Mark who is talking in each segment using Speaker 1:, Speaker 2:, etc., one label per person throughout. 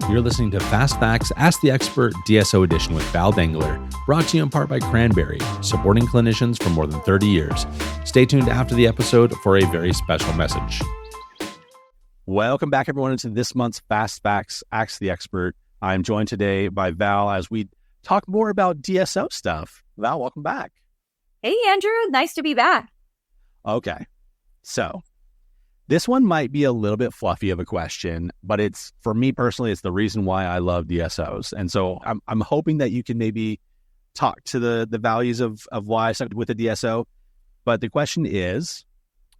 Speaker 1: You're listening to Fast Facts, Ask the Expert DSO edition with Val Dangler, brought to you in part by Cranberry, supporting clinicians for more than 30 years. Stay tuned after the episode for a very special message. Welcome back, everyone, to this month's Fast Facts, Ask the Expert. I'm joined today by Val as we talk more about DSO stuff. Val, welcome back.
Speaker 2: Hey, Andrew. Nice to be back.
Speaker 1: Okay. So this one might be a little bit fluffy of a question, but it's, for me personally, it's the reason why I love DSOs. And so I'm hoping that you can maybe talk to the values of why I stuck with the DSO. But the question is,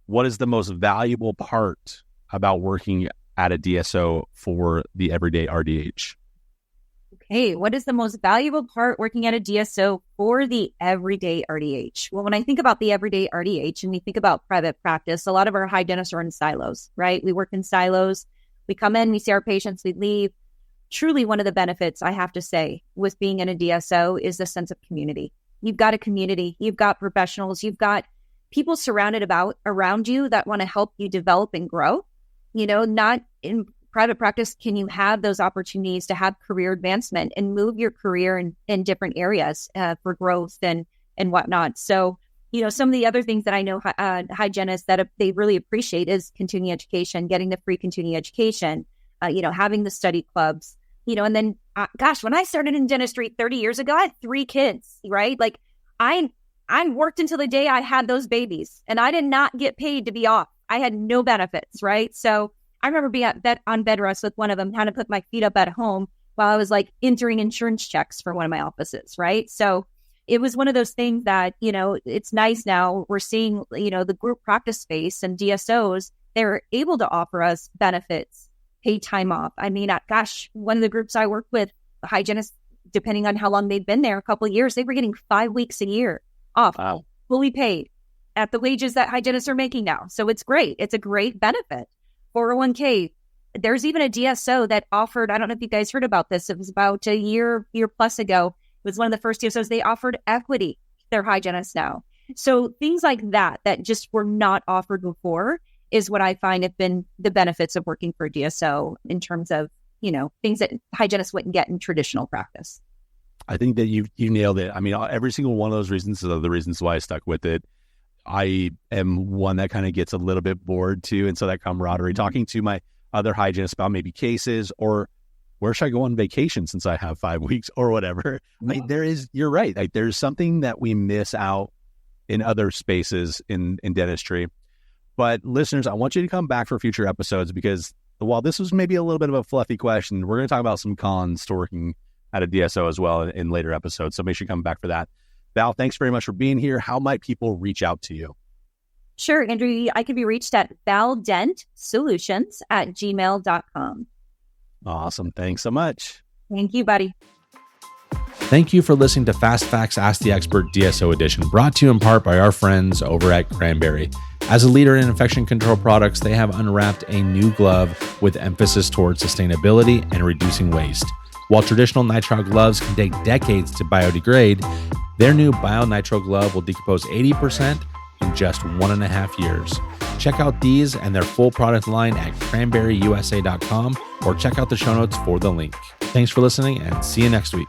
Speaker 1: what is the most valuable part about working at a DSO for the everyday RDH?
Speaker 2: Okay, what is the most valuable part working at a DSO for the everyday RDH? Well, when I think about the everyday RDH and we think about private practice, a lot of our hygienists are in silos, right? We work in silos. We come in, we see our patients, we leave. Truly, one of the benefits, I have to say, with being in a DSO is the sense of community. You've got a community, you've got professionals, you've got people surrounded around you that want to help you develop and grow. You know, not in private practice can you have those opportunities to have career advancement and move your career in different areas for growth and whatnot. So, you know, some of the other things that I know hygienists that they really appreciate is continuing education, getting the free continuing education, having the study clubs, and then, when I started in dentistry 30 years ago, I had 3 kids, right? Like I worked until the day I had those babies and I did not get paid to be off. I had no benefits, right? So I remember being on bed rest with one of them, had to put my feet up at home while I was like entering insurance checks for one of my offices, right? So it was one of those things that, it's nice now we're seeing, the group practice space and DSOs, they're able to offer us benefits, paid time off. I mean, one of the groups I work with, the hygienists, depending on how long they've been there, a couple of years, they were getting 5 weeks a year off,
Speaker 1: wow,
Speaker 2: fully paid at the wages that hygienists are making now. So it's great. It's a great benefit. 401k. There's even a DSO that offered, I don't know if you guys heard about this. It was about a year plus ago. It was one of the first DSOs. They offered equity to their hygienists now. So things like that just were not offered before is what I find have been the benefits of working for a DSO in terms of, things that hygienists wouldn't get in traditional practice.
Speaker 1: I think that you nailed it. I mean, every single one of those reasons are the reasons why I stuck with it. I am one that kind of gets a little bit bored too. And so that camaraderie, talking to my other hygienists about maybe cases or where should I go on vacation since I have 5 weeks or whatever. Like you're right. Like there's something that we miss out in other spaces in dentistry. But listeners, I want you to come back for future episodes because while this was maybe a little bit of a fluffy question, we're going to talk about some cons to working at a DSO as well in later episodes. So make sure you come back for that. Val, thanks very much for being here. How might people reach out to you?
Speaker 2: Sure, Andrew. I can be reached at valdentsolutions@gmail.com.
Speaker 1: Awesome. Thanks so much.
Speaker 2: Thank you, buddy.
Speaker 1: Thank you for listening to Fast Facts, Ask the Expert DSO edition, brought to you in part by our friends over at Cranberry. As a leader in infection control products, they have unwrapped a new glove with emphasis towards sustainability and reducing waste. While traditional nitrile gloves can take decades to biodegrade, their new BioNitrile glove will decompose 80% in just 1.5 years. Check out these and their full product line at cranberryusa.com or check out the show notes for the link. Thanks for listening and see you next week.